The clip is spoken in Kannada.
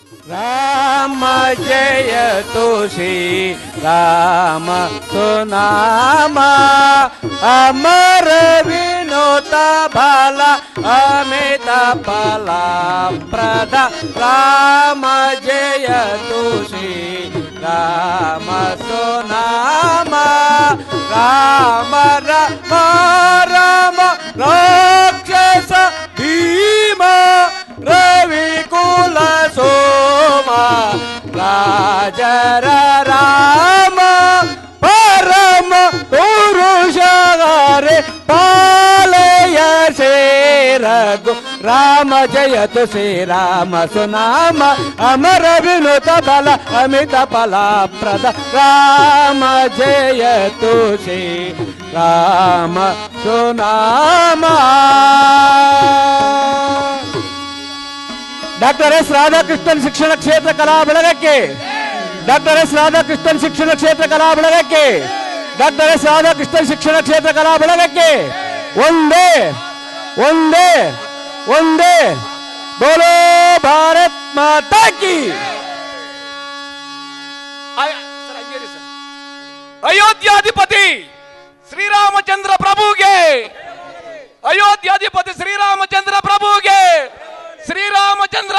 ರಾಮ ಜಯತು ಶ್ರೀ ರಾಮ ಸುನಾಮ ಅಮರ ವಿನೋತ ಬಲ ಅಮಿತ ಫಲ ಪ್ರದ ರಾಮ ಜಯತು ಶ್ರೀ ರಾಮ ಸುನಾಮ ರಾಮ ರಾಮ ರಾಮ ರಾಕ್ಷಸ ಭೀಮ ರವಿಕುಲ ಸೋಮ ರಾಜರ ರಾಮ ಪರಮ ಪುರುಷ ಪಾಲಯ ಸೇರಗು ರಾಮ ಜಯತು ಶ್ರೀರಾಮ ಸುನಾಮ ಅಮರ ವಿನುತ ಬಲ ಅಮಿತ ಫಲ ಪ್ರದ ರಾಮ ಜಯತು ಶ್ರೀ ರಾಮ ಸುನಾಮ. ಡಾಕ್ಟರ್ ಎಸ್ ರಾಧಾಕೃಷ್ಣನ್ ಶಿಕ್ಷಣ ಕ್ಷೇತ್ರ ಕಲಾ ಬಳಗಕ್ಕೆ, ಡಾಕ್ಟರ್ ಎಸ್ ರಾಧಾಕೃಷ್ಣನ್ ಶಿಕ್ಷಣ ಕ್ಷೇತ್ರ ಕಲಾ ಬಳಗಕ್ಕೆ, ಡಾಕ್ಟರ್ ಎಸ್ ರಾಧಾಕೃಷ್ಣನ್ ಶಿಕ್ಷಣ ಕ್ಷೇತ್ರ ಕಲಾ ಬಳಗಕ್ಕೆ ಒಂದೇ ಒಂದೇ ಒಂದೇ ಬೋಲೋ ಭಾರತ್ ಮಾತಾ ಕಿ. ಅಯೋಧ್ಯಾಧಿಪತಿ ಶ್ರೀರಾಮಚಂದ್ರ ಪ್ರಭುಗೆ, ಅಯೋಧ್ಯಾಧಿಪತಿ ಶ್ರೀರಾಮಚಂದ್ರ ಪ್ರಭುಗೆ, ಶ್ರೀರಾಮಚಂದ್ರ